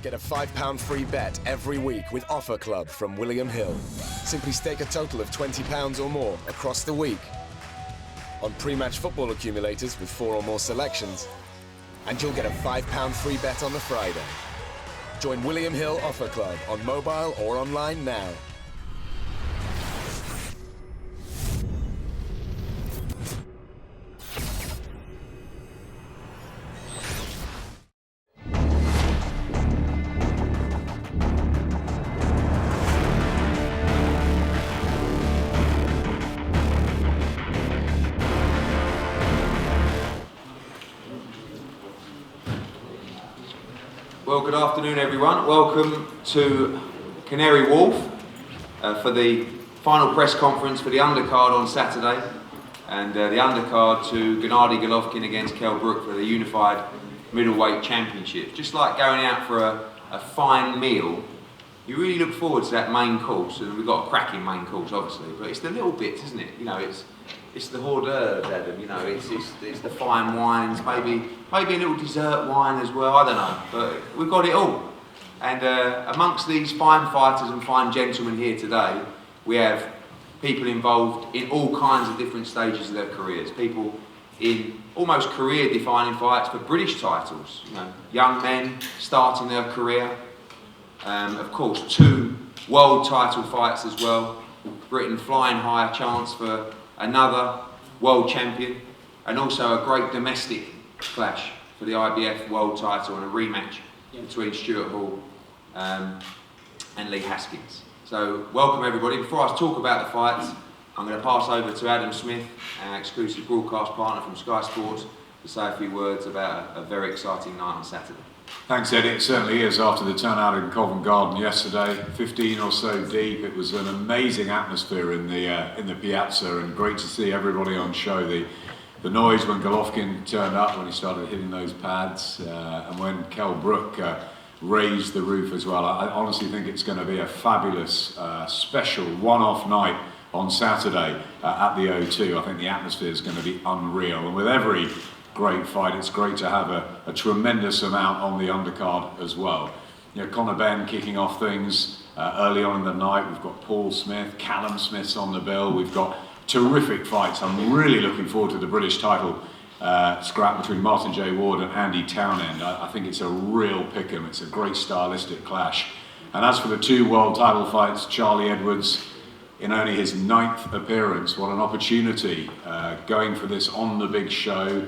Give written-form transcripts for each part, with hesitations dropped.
Get a £5 free bet every week with Offer Club from William Hill. Simply stake a total of £20 or more across the week on pre-match football accumulators with 4 or more selections, and you'll get a £5 free bet on the Friday. Join William Hill Offer Club on mobile or online now. Well, good afternoon everyone. Welcome to Canary Wharf for the final press conference for the undercard on Saturday, and the undercard to Gennady Golovkin against Kell Brook for the Unified Middleweight Championship. Just like going out for a fine meal, you really look forward to that main course, and we've got a cracking main course obviously, but it's the little bits, isn't it? You know, it's the hors d'oeuvres, Adam, you know, it's the fine wines, maybe a little dessert wine as well, I don't know, but we've got it all. And amongst these fine fighters and fine gentlemen here today, we have people involved in all kinds of different stages of their careers, people in almost career-defining fights for British titles, you know, young men starting their career, of course 2 world title fights as well, Britain flying high, a chance for another world champion, and also a great domestic clash for the IBF world title and a rematch between Stuart Hall and Lee Haskins. So welcome everybody. Before I talk about the fights, I'm going to pass over to Adam Smith, our exclusive broadcast partner from Sky Sports, to say a few words about a very exciting night on Saturday. Thanks, Eddie. It certainly is. After the turnout in Covent Garden yesterday, 15 or so deep, it was an amazing atmosphere in the piazza, and great to see everybody on show. The noise when Golovkin turned up, when he started hitting those pads, and when Kell Brook raised the roof as well. I honestly think it's going to be a fabulous, special one-off night on Saturday at the O2. I think the atmosphere is going to be unreal, and with every great fight, it's great to have a tremendous amount on the undercard as well. You know, Conor Benn kicking off things early on in the night. We've got Paul Smith, Callum Smith's on the bill. We've got terrific fights. I'm really looking forward to the British title scrap between Martin J. Ward and Andy Townend. I think it's a real pick-em. It's a great stylistic clash. And as for the 2 world title fights, Charlie Edwards, in only his 9th appearance, what an opportunity, going for this on the big show.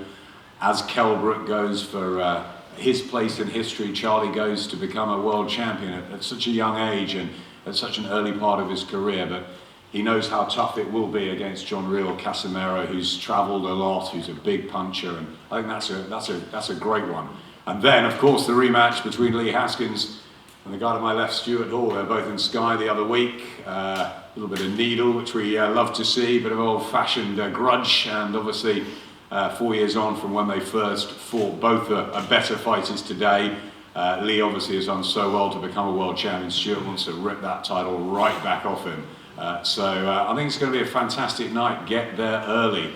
As Kell Brook goes for his place in history, Charlie goes to become a world champion at such a young age and at such an early part of his career. But he knows how tough it will be against John Real Casemiro, who's travelled a lot, who's a big puncher, and I think that's a great one. And then, of course, the rematch between Lee Haskins and the guy to my left, Stuart Hall. They're both in Sky the other week. A little bit of needle, which we love to see, a bit of old-fashioned grudge, and obviously 4 years on from when they first fought, both are better fighters today. Lee obviously has done so well to become a world champion. Stuart wants to rip that title right back off him. So I think it's going to be a fantastic night. Get there early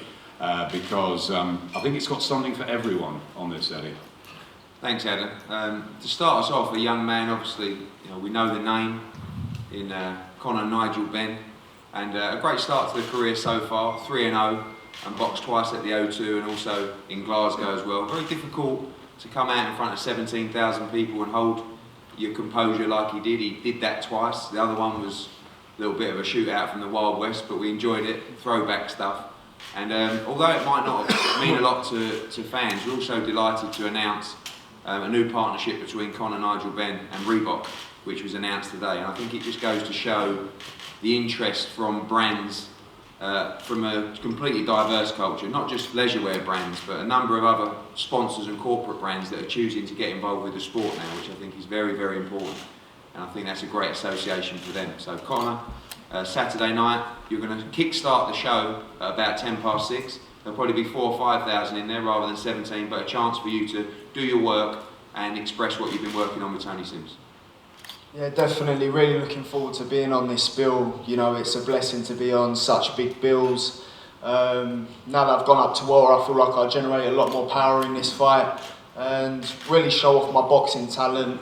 because I think it's got something for everyone on this, Eddie. Thanks, Adam. To start us off, a young man, obviously, you know, we know the name in Conor Benn, and a great start to the career so far, 3-0. And boxed twice at the O2 and also in Glasgow as well. Very difficult to come out in front of 17,000 people and hold your composure like he did. He did that twice. The other one was a little bit of a shootout from the Wild West, but we enjoyed it, throwback stuff. And although it might not mean a lot to fans, we're also delighted to announce a new partnership between Conor Benn and Reebok, which was announced today. And I think it just goes to show the interest from brands from a completely diverse culture, not just leisurewear brands, but a number of other sponsors and corporate brands that are choosing to get involved with the sport now, which I think is very, very important. And I think that's a great association for them. So Conor, Saturday night, you're going to kick-start the show at about 6:10. There'll probably be 4,000 or 5,000 in there rather than 17, but a chance for you to do your work and express what you've been working on with Tony Sims. Yeah, definitely. Really looking forward to being on this bill. You know, it's a blessing to be on such big bills. Now that I've gone up to war, I feel like I generate a lot more power in this fight and really show off my boxing talent.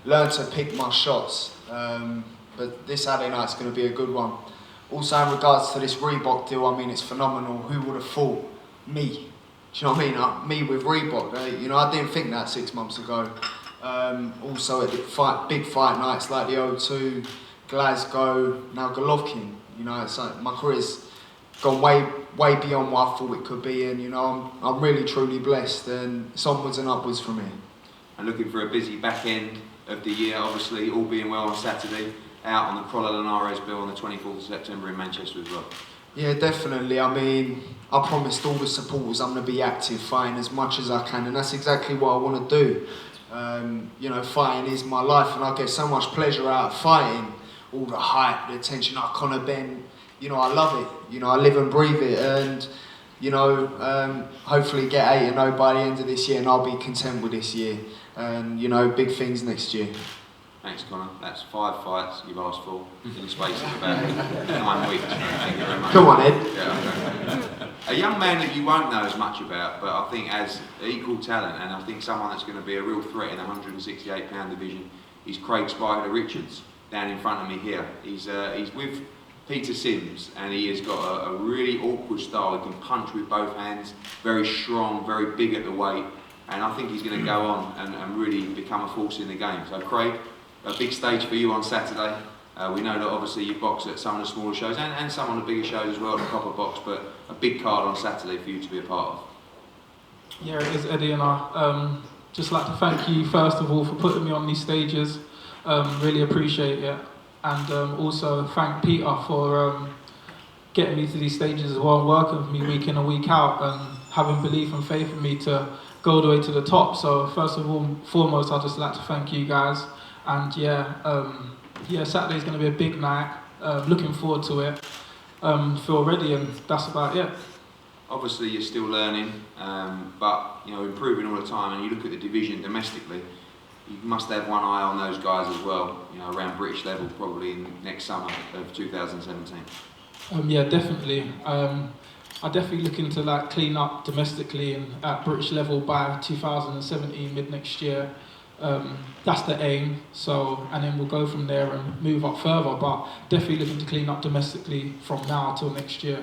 learn to pick my shots. But this Saturday night's going to be a good one. Also, in regards to this Reebok deal, I mean, it's phenomenal. Who would have thought? Me. Do you know what I mean? Me with Reebok. You know, I didn't think that 6 months ago. Also at the big fight nights like the O2, Glasgow, now Golovkin. You know, it's like my career's gone way beyond what I thought it could be, and you know, I'm really truly blessed, and it's onwards and upwards from here. And looking for a busy back end of the year, obviously, all being well on Saturday, out on the Crolla Linares bill on the 24th of September in Manchester as well. Yeah, definitely. I mean, I promised all the supporters I'm going to be active, fighting as much as I can, and that's exactly what I want to do. You know, fighting is my life, and I get so much pleasure out of fighting. All the hype, the attention, like Conor Benn, you know, I love it. You know, I live and breathe it, and you know, hopefully get 8-0 by the end of this year, and I'll be content with this year. And you know, big things next year. Thanks, Conor. That's 5 fights you've asked for in the space of about 9 weeks. Thank you very much. Come on, Ed. Yeah, okay. A young man that you won't know as much about, but I think has equal talent, and I think someone that's going to be a real threat in the 168-pound division, is Craig Spider Richards, down in front of me here. He's with Peter Sims, and he has got a really awkward style. He can punch with both hands, very strong, very big at the weight, and I think he's going to go on and really become a force in the game. So Craig, a big stage for you on Saturday. We know that obviously you box at some of the smaller shows and some of the bigger shows as well, the Copper Box, but a big card on Saturday for you to be a part of. Yeah, it is, Eddie, and I just like to thank you first of all for putting me on these stages. Really appreciate it, and also thank Peter for getting me to these stages as well, working with me week in and week out, and having belief and faith in me to go all the way to the top. So first of all, foremost, I'd just like to thank you guys. And yeah, Saturday's going to be a big night. Looking forward to it. Feel ready, and that's about it. Obviously, you're still learning, but you know, improving all the time. And you look at the division domestically, you must have one eye on those guys as well. You know, around British level, probably in next summer of 2017. Yeah, definitely. I definitely looking to like clean up domestically and at British level by 2017, mid next year. That's the aim. So, and then we'll go from there and move up further. But definitely looking to clean up domestically from now till next year.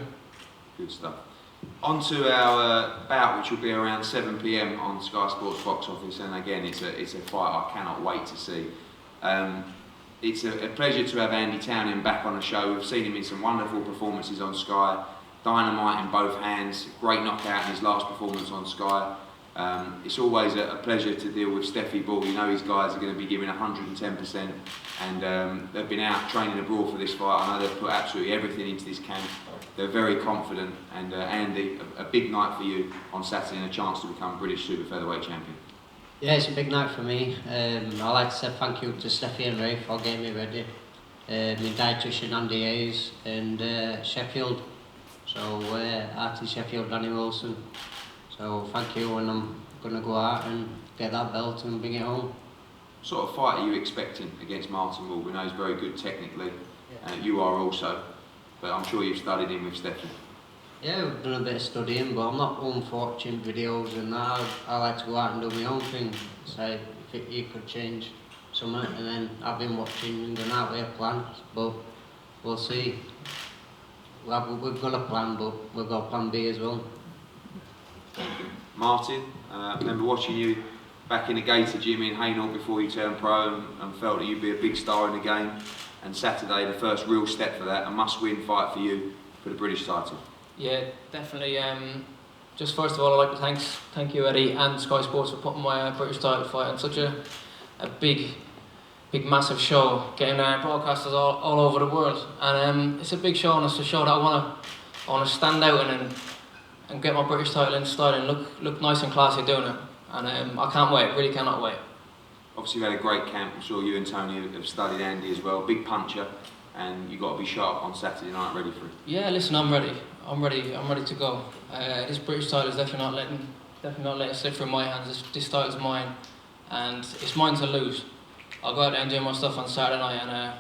Good stuff. On to our bout, which will be around 7 PM on Sky Sports box office, and again, it's a fight I cannot wait to see. It's a pleasure to have Andy Townend back on the show. We've seen him in some wonderful performances on Sky. Dynamite in both hands, great knockout in his last performance on Sky. It's always a pleasure to deal with Steffi Ball. You know his guys are going to be giving 110%, and they've been out training abroad for this fight. I know they've put absolutely everything into this camp. They're very confident, and Andy, a big night for you on Saturday and a chance to become British Super Featherweight Champion. Yeah, it's a big night for me. I'd like to say thank you to Steffi and Ray for getting me ready. My dietitian Andy Hayes and Sheffield. So Artie Sheffield, Danny Wilson. So thank you, and I'm going to go out and get that belt and bring it home. What sort of fight are you expecting against Martin Wall? We know he's very good technically, you are also, but I'm sure you've studied him with Stefan. Yeah, we've done a bit of studying, but I'm not one for watching videos and that. I like to go out and do my own thing. So if you could change something, and then I've been watching and going out with a plan, but we'll see. We've got a plan, but we've got plan B as well. Martin, I remember watching you back in the Gator gym in Hainault before you turned pro, and felt that you'd be a big star in the game. And Saturday, the first real step for that, a must-win fight for you for the British title. Yeah, definitely. Just first of all, I'd like to thank you, Eddie, and Sky Sports for putting my British title fight on such a big, massive show, getting broadcasters all over the world. And it's a big show, and it's a show that I want to stand out in and get my British title in style and look nice and classy doing it. And I can't wait, really cannot wait. Obviously you've had a great camp. I'm sure you and Tony have studied Andy as well. Big puncher, and you've got to be sharp on Saturday night, ready for it. Yeah, listen, I'm ready to go. This British title is definitely not letting it slip through my hands. This title's mine, and it's mine to lose. I'll go out there and do my stuff on Saturday night, and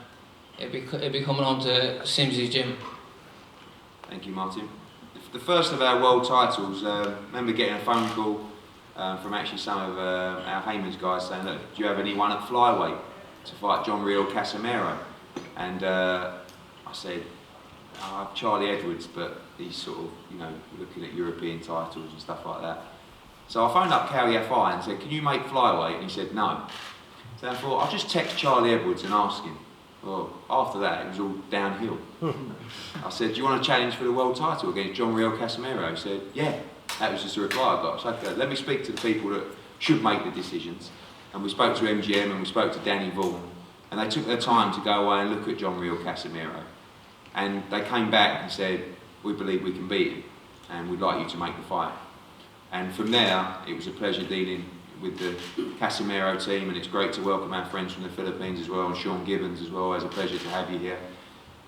it'll be coming home to Simsy's gym. Thank you, Martin. The first of our world titles, remember getting a phone call from actually some of our Hayman's guys saying, look, do you have anyone at flyweight to fight John Real Casemiro? And I said, I have Charlie Edwards, but he's sort of, you know, looking at European titles and stuff like that. So I phoned up Cowie FI and said, can you make flyweight? And he said, no. So I thought, I'll just text Charlie Edwards and ask him. Well, after that, it was all downhill. I said, do you want to challenge for the world title against John Real Casemiro? He said, yeah. That was just the reply I got. So okay, let me speak to the people that should make the decisions. And we spoke to MGM and we spoke to Danny Vaughan. And they took their time to go away and look at John Real Casemiro. And they came back and said, we believe we can beat him and we'd like you to make the fight. And from there, it was a pleasure dealing with the Casimero team, and it's great to welcome our friends from the Philippines as well, and Sean Gibbons as well. It's a pleasure to have you here.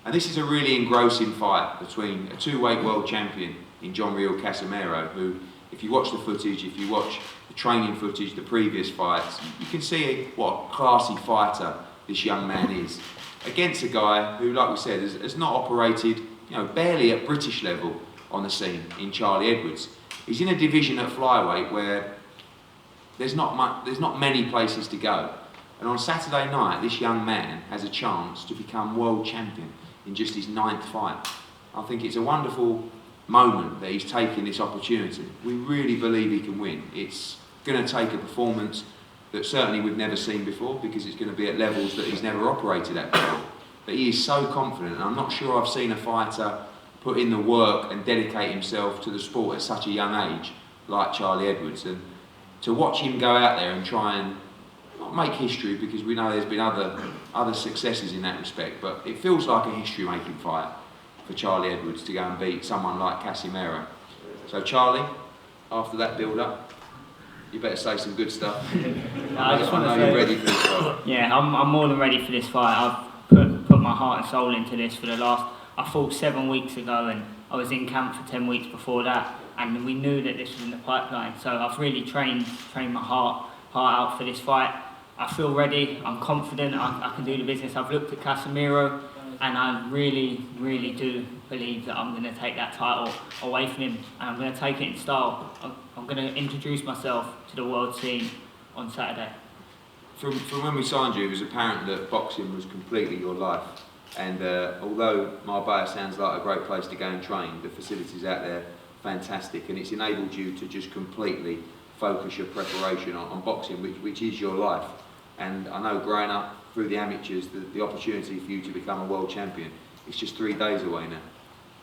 And this is a really engrossing fight between a two-weight world champion in John Real Casemiro, who, if you watch the footage, if you watch the training footage, the previous fights, you can see what a classy fighter this young man is, against a guy who, like we said, has not operated, you know, barely at British level on the scene in Charlie Edwards. He's in a division at flyweight where there's not many places to go. And on Saturday night, this young man has a chance to become world champion in just his 9th fight. I think it's a wonderful moment that he's taking this opportunity. We really believe he can win. It's going to take a performance that certainly we've never seen before, because it's going to be at levels that he's never operated at before. But he is so confident, and I'm not sure I've seen a fighter put in the work and dedicate himself to the sport at such a young age like Charlie Edwards. And to watch him go out there and try and not make history, because we know there's been other successes in that respect, but it feels like a history-making fight for Charlie Edwards to go and beat someone like Casimero. So Charlie, after that build-up, you better say some good stuff. I just want to say, you're ready for this fight. Yeah, I'm more than ready for this fight. I've put my heart and soul into this for the last. I fought 7 weeks ago, and I was in camp for 10 weeks before that, and we knew that this was in the pipeline. So I've really trained my heart out for this fight. I feel ready. I'm confident. I can do the business. I've looked at Casemiro, and I really, really do believe that I'm going to take that title away from him, and I'm going to take it in style. I'm going to introduce myself to the world scene on Saturday. From when we signed you, it was apparent that boxing was completely your life. And although Marbella sounds like a great place to go and train, the facilities out there fantastic, and it's enabled you to just completely focus your preparation on boxing, which is your life. And I know growing up through the amateurs, the opportunity for you to become a world champion, it's just 3 days away now.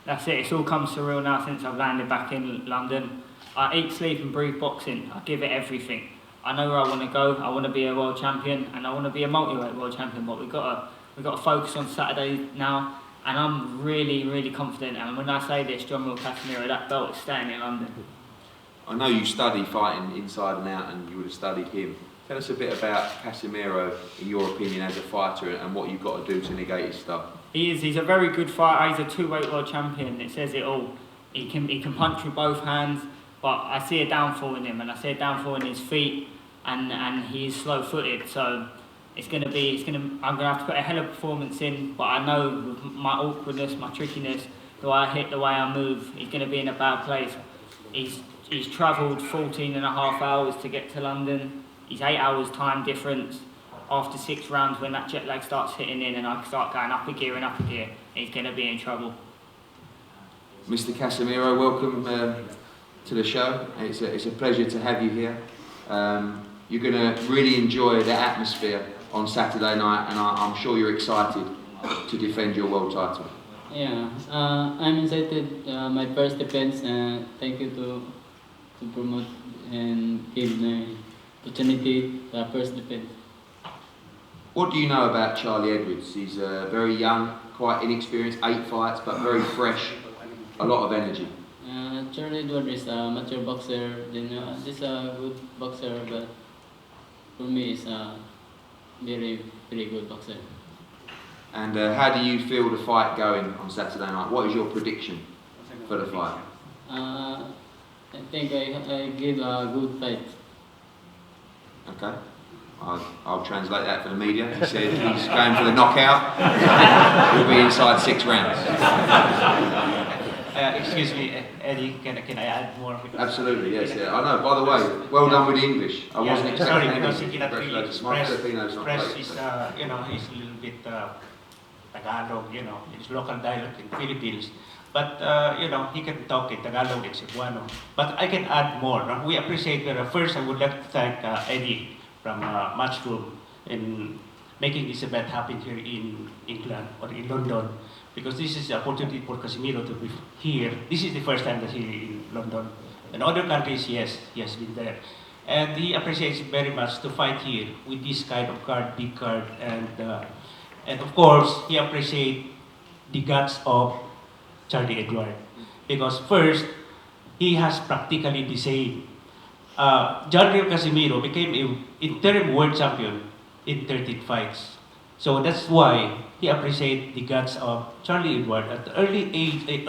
That's it. It's all come surreal now since I've landed back in London. I eat, sleep and breathe boxing. I give it everything. I know where I want to go. I want to be a world champion, and I want to be a multi-weight world champion, but we've got to focus on Saturday now, and I'm really, really confident. And when I say this, John Real Casemiro, that belt is staying in London. I know you study fighting inside and out, and you would have studied him. Tell us a bit about Casemiro, in your opinion, as a fighter, and what you've got to do to negate his stuff. He's a very good fighter. He's a two-weight world champion. It says it all. He can punch with both hands, but I see a downfall in him, and I see a downfall in his feet, and he's slow-footed. So I'm gonna have to put a hell of a performance in. But I know with my awkwardness, my trickiness, the way I hit, the way I move, he's gonna be in a bad place. He's travelled 14.5 hours to get to London. He's 8 hours time difference. After 6 rounds, when that jet lag starts hitting in and I start going up a gear, he's going to be in trouble. Mr. Casemiro, welcome to the show. It's a pleasure to have you here. You're going to really enjoy the atmosphere on Saturday night, and I'm sure you're excited to defend your world title. Yeah, I'm excited. My first defense. Thank you to promote and give the opportunity the first defense. What do you know about Charlie Edwards? He's very young, quite inexperienced, 8 fights, but very fresh, a lot of energy. Charlie Edwards is a mature boxer. This is a good boxer, but for me, it's a very, very good boxer. And how do you feel the fight going on Saturday night? What is your prediction for the fight? I think I give a good fight. Okay. I'll translate that for the media. He said he's going for the knockout. He'll be inside 6 rounds. Excuse me, Eddie, can I add more? Absolutely, yes, yeah. I know, by the way, well done with the English. I wasn't expecting sorry, anything. because he cannot really express his, great, you know, he's a little bit Tagalog, you know, his local dialect in Philippines. But, you know, he can talk in Tagalog and Cebuano. But I can add more. No? We appreciate that. First, I would like to thank Eddie from Matchroom in making this event happen here in England or in London, because this is the opportunity for Casemiro to be here. This is the first time that he's in London. In other countries, yes, he has been there. And he appreciates very much to fight here with this kind of card, big card, and of course, he appreciates the guts of Charlie Edward. Because first, he has practically the same. John Casemiro became an interim world champion in 13 fights. So that's why he appreciates the guts of Charlie Edward at the early age,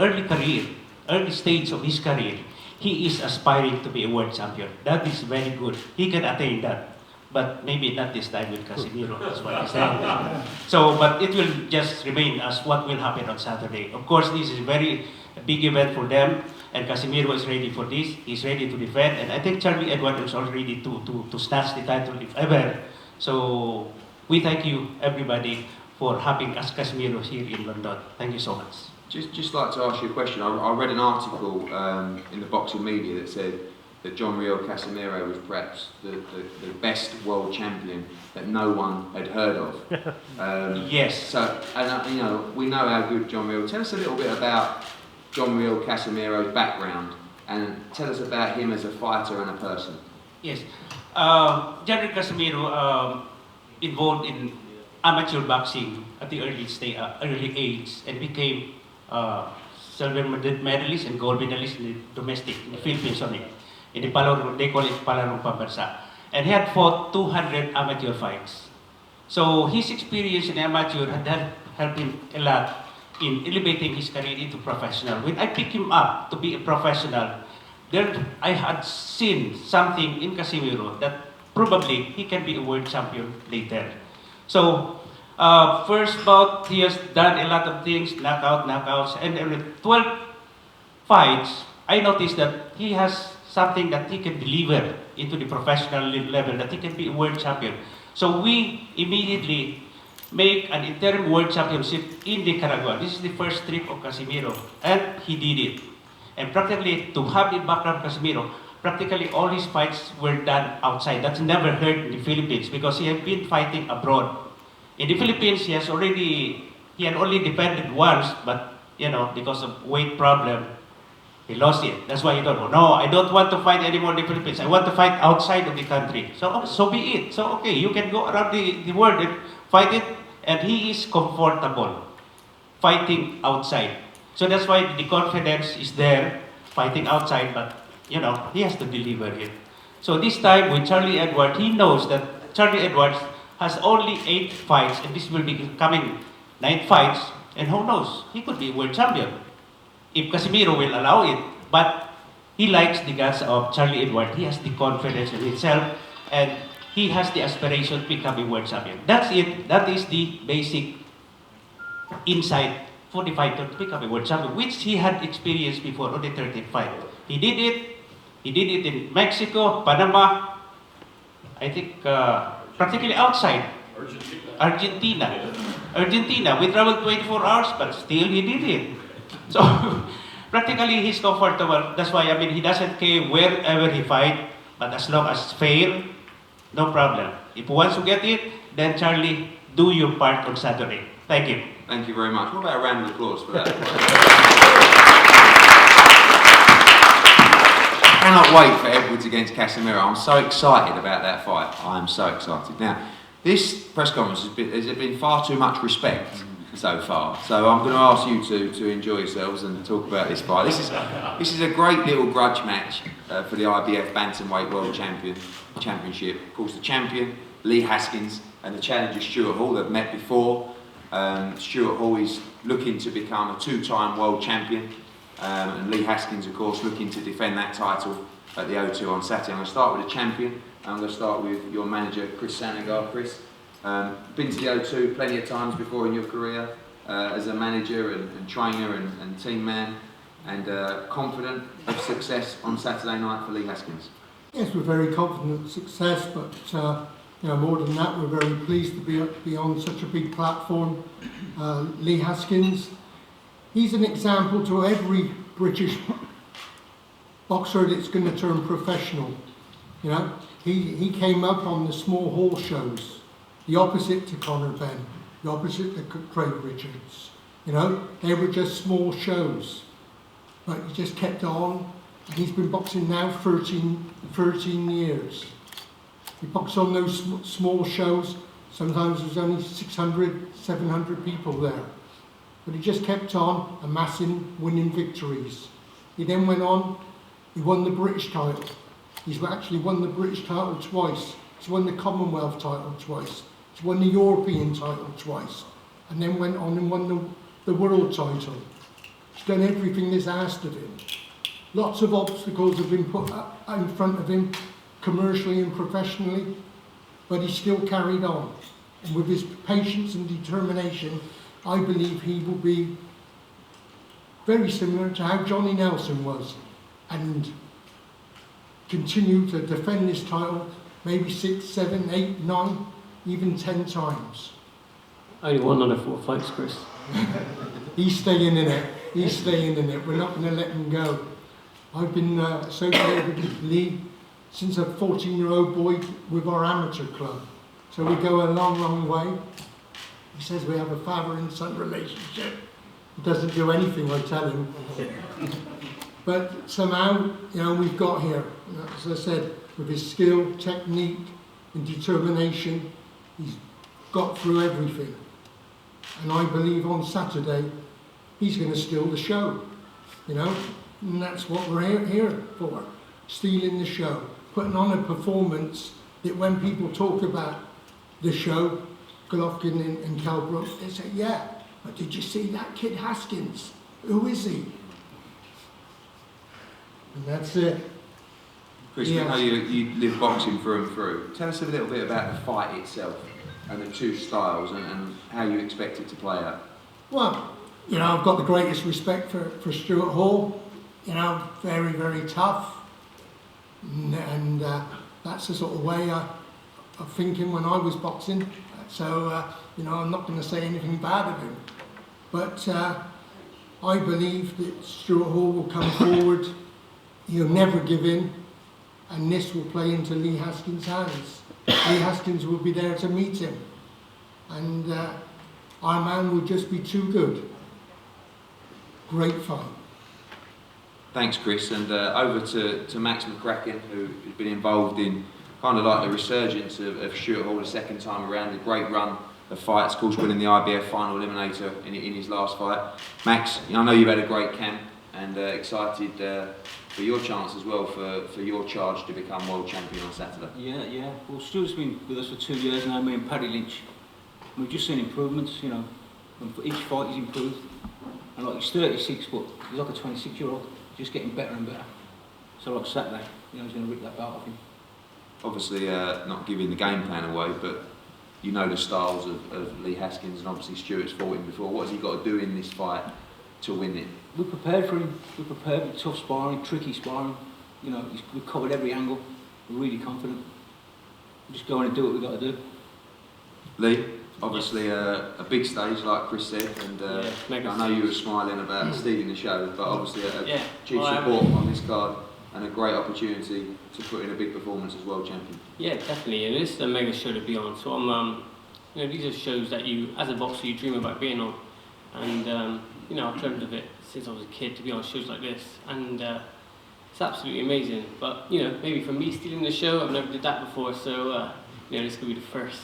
early stage of his career. He is aspiring to be a world champion. That is very good. He can attain that. But maybe not this time with Casemiro, that's what I said. So, but it will just remain as what will happen on Saturday. Of course, this is a very big event for them, and Casemiro is ready for this. He's ready to defend, and I think Charlie Edward is all ready to snatch the title if ever. So, we thank you, everybody, for having us Casemiro here in London. Thank you so much. Just like to ask you a question. I read an article in the boxing media that said that John Real Casemiro was perhaps the best world champion that no one had heard of. Yes. So, and you know, we know how good John Real. Tell us a little bit about John Real Casemiro's background, and tell us about him as a fighter and a person. Yes. John Real Casemiro involved in amateur boxing at the early age, and became silver medalist and gold medalist in the domestic, in the Philippines only. In the Palarong, they call it Palarong Pambansa. And he had fought 200 amateur fights. So his experience in amateur had helped him a lot in elevating his career into professional. When I picked him up to be a professional, then I had seen something in Casemiro that probably he can be a world champion later. So first bout, he has done a lot of things, knockouts, and in 12 fights, I noticed that he has something that he can deliver into the professional level, that he can be a world champion. So we immediately make an interim world championship in Nicaragua. This is the first trip of Casemiro, and he did it. And practically, to have the background of Casemiro, practically all his fights were done outside. That's never heard in the Philippines, because he had been fighting abroad. In the Philippines, he had only defended once, but you know, because of weight problem, he lost it. That's why he thought, no, I don't want to fight anymore in the Philippines. I want to fight outside of the country. So be it. So okay, you can go around the world and fight it, and he is comfortable fighting outside. So that's why the confidence is there, fighting outside, but you know, he has to deliver it. So this time with Charlie Edwards, he knows that Charlie Edwards has only 8 fights, and this will be coming 9 fights, and who knows, he could be world champion if Casemiro will allow it. But he likes the guts of Charlie Edwards. He has the confidence in himself, and he has the aspiration to become a world champion. That's it. That is the basic insight for the fighter to become a world champion, which he had experienced before on the 13th fight. He did it. He did it in Mexico, Panama, I think practically outside. Argentina. We traveled 24 hours, but still he did it. So practically he's comfortable. That's why, I mean, he doesn't care wherever he fight, but as long as fair, no problem. If he wants to get it, then Charlie, do your part on Saturday. Thank you. Thank you very much. What about a round of applause for that? I cannot wait for Edwards against Casemiro. I'm so excited about that fight. I am so excited. Now, this press conference has been far too much respect so far. So I'm going to ask you to enjoy yourselves and talk about this fight. This is a great little grudge match for the IBF Bantamweight World Championship. Of course, the champion, Lee Haskins, and the challenger, Stuart Hall, they've met before. Stuart Hall is looking to become a 2-time world champion. And Lee Haskins, of course, looking to defend that title at the O2 on Saturday. I'm going to start with the champion. I'm going to start with your manager, Chris Sanagar. Chris, been to the O2 plenty of times before in your career as a manager and trainer and team man. and confident of success on Saturday night for Lee Haskins? Yes, we're very confident of success, but more than that, we're very pleased to be on such a big platform. Lee Haskins, he's an example to every British boxer that's going to turn professional. You know, he came up on the small hall shows, the opposite to Conor Benn, the opposite to Craig Richards. You know, they were just small shows, but he just kept on, and he's been boxing now 13 years. He boxed on those small shows. Sometimes there's only 600, 700 people there. But he just kept on amassing, winning victories. He then went on, he won the British title. He's actually won the British title twice. He's won the Commonwealth title twice. He's won the European title twice. And then went on and won the world title. He's done everything that's asked of him. Lots of obstacles have been put up in front of him, commercially and professionally, but he still carried on. And with his patience and determination, I believe he will be very similar to how Johnny Nelson was, and continue to defend this title maybe 6, 7, 8, 9, even 10 times. Only one under 4 fights, Chris. He's staying in it. He's staying in it. We're not going to let him go. I've been associated with Lee since a 14-year-old boy with our amateur club. So we go a long, long way. He says we have a father and son relationship. He doesn't do anything I tell him. But somehow, you know, we've got here. As I said, with his skill, technique, and determination, he's got through everything. And I believe on Saturday, he's going to steal the show, you know? And that's what we're here for, stealing the show, putting on a performance that when people talk about the show, Golovkin and Kell Brooks, they say, yeah, but did you see that kid Haskins? Who is he? And that's it. Chris, we know you live boxing through and through. Tell us a little bit about the fight itself and the two styles and how you expect it to play out. Well, you know, I've got the greatest respect for Stuart Hall. You know, very, very tough. And that's the sort of way of thinking when I was boxing. So, you know, I'm not going to say anything bad of him. But I believe that Stuart Hall will come forward. He'll never give in. And this will play into Lee Haskins' hands. Lee Haskins will be there to meet him. And our man will just be too good. Great fight. Thanks, Chris. And over to Max McCracken, who's been involved in kind of like the resurgence of Stuart Hall the second time around. A great run of fights, of course, winning the IBF final eliminator in his last fight. Max, I know you've had a great camp and excited for your chance as well for your charge to become world champion on Saturday. Yeah. Well, Stuart's been with us for 2 years now, me and Paddy Lynch. We've just seen improvements, you know. And for each fight he's improved. And like he's 36, but he's like a 26-year-old, just getting better and better. So like Saturday, you know, he's going to rip that belt off him. Obviously, not giving the game plan away, but you know the styles of Lee Haskins, and obviously Stuart's fought him before. What has he got to do in this fight to win it? We're prepared for him. We're prepared with tough sparring, tricky sparring. You know, we've covered every angle. We're really confident. We're just going and do what we've got to do. Lee, obviously a big stage, like Chris said, and I know you were smiling about stealing the show, but obviously a chief support on this card and a great opportunity to put in a big performance as world champion. Yeah, definitely. And this is a mega show to be on. So I'm, you know, these are shows that you, as a boxer, you dream about being on. And you know, I've dreamt of it since I was a kid to be on shows like this, and it's absolutely amazing. But you know, maybe for me stealing the show, I've never did that before, so you know, this could be the first.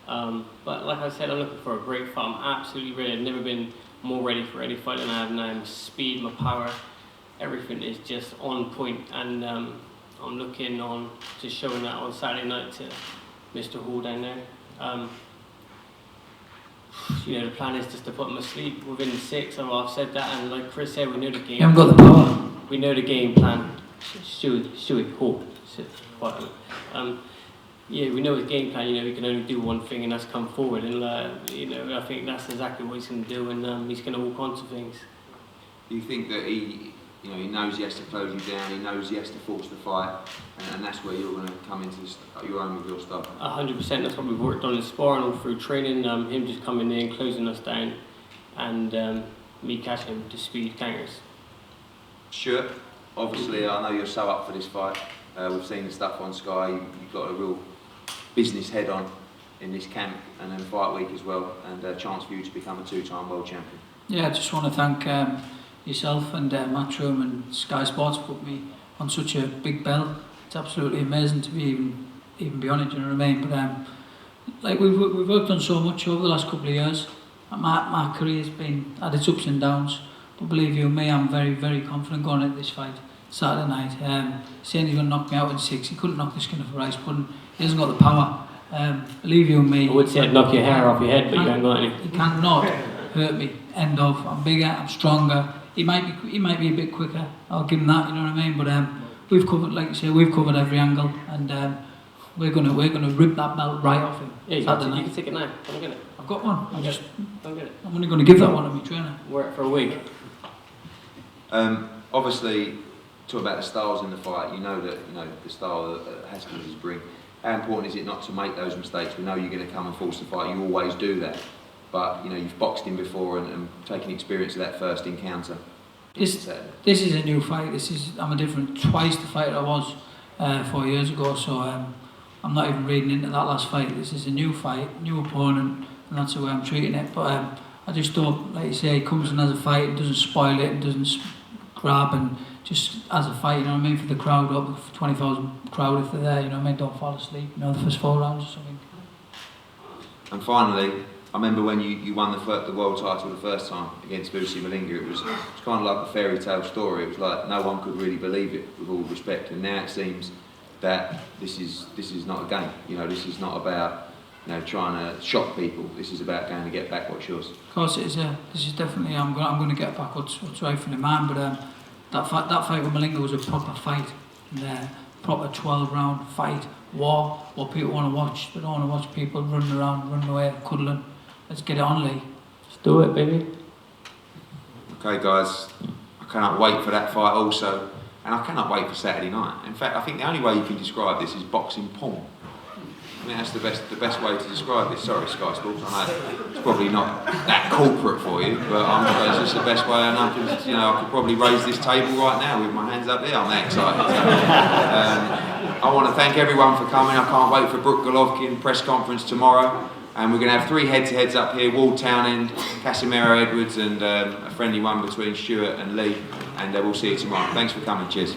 But like I said, I'm looking for a great fight. I'm absolutely ready. I've never been more ready for any fight than I have now. My speed, my power, everything is just on point, and I'm looking on to showing that on Saturday night to Mr. Hall down there. You know, the plan is just to put him asleep within 6. I've said that, and like Chris said, we know the game. You haven't got the power. We know the game plan. Stuart Hall. Yeah, we know his game plan. You know, he can only do one thing, and that's come forward. And you know, I think that's exactly what he's going to do, and he's going to walk onto things. Do you think that you know, he knows he has to close you down, he knows he has to force the fight, and that's where you're going to come into your own with your style. 100%, that's what we've worked on in sparring all through training, him just coming in, closing us down, and me catching him to speed counters. Stuart, obviously I know you're so up for this fight. We've seen the stuff on Sky, you've got a real business head on in this camp and then fight week as well, and a chance for you to become a two-time world champion. Yeah, I just want to thank yourself and Matchroom and Sky Sports put me on such a big belt. It's absolutely amazing to be even be on it, you know what I mean? But like we've worked on so much over the last couple of years. My career's been had its ups and downs, but believe you me, I'm very, very confident going into this fight Saturday night. Saying he's going to knock me out in 6, he couldn't knock the skin off a rice pudding. He hasn't got the power. Believe you me. I would say I'd knock your hair off your head, but you ain't got any. He cannot hurt me. End of. I'm bigger, I'm stronger. He might be a bit quicker. I'll give him that, you know what I mean? But we've covered, like you say, we've covered every angle, and we're gonna rip that belt right off him. Yeah, you can take it now. Come get it. I've got one. Come get it. I'm only going to give that one to my trainer. Wear it for a week. Obviously, talk about the styles in the fight. You know the style that Haskins is bring. How important is it not to make those mistakes? We know you're going to come and force the fight. You always do that. But you know you've boxed him before and taken experience of that first encounter. This is a new fight. I'm a different, twice the fighter I was 4 years ago. So I'm not even reading into that last fight. This is a new fight, new opponent, and that's the way I'm treating it. But I just don't, like you say, he comes in as a fight and doesn't spoil it and doesn't grab, and just as a fight, you know what I mean, for the crowd, up for 20,000 crowd if they're there, you know what I mean, don't fall asleep, you know, the first 4 rounds or something. And finally, I remember when you won the world title the first time against Vusi Malinga. It was kind of like a fairy tale story. It was like no one could really believe it, with all respect. And now it seems that this is not a game. You know, this is not about trying to shock people. This is about going to get back what's yours. Of course it is. This is definitely I'm going to get back what's rightfully mine. But that fight with Malinga was a proper fight, and proper 12-round fight, war. What people want to watch. They don't want to watch people running around, running away, cuddling. Let's get it on, Lee. Let's do it, baby. Okay, guys, I cannot wait for that fight also, and I cannot wait for Saturday night. In fact, I think the only way you can describe this is boxing porn. I think that's the best way to describe it. Sorry, Sky Sports, I know it's probably not that corporate for you, but I'm sure it's just the best way. And I could probably raise this table right now with my hands up there. I'm that excited. I want to thank everyone for coming. I can't wait for BROOK GOLOVKIN press conference tomorrow. And we're going to have 3 head-to-heads up here, Wall Townend, Casimero Edwards, and a friendly one between Stuart and Lee. And we'll see you tomorrow. Thanks for coming. Cheers.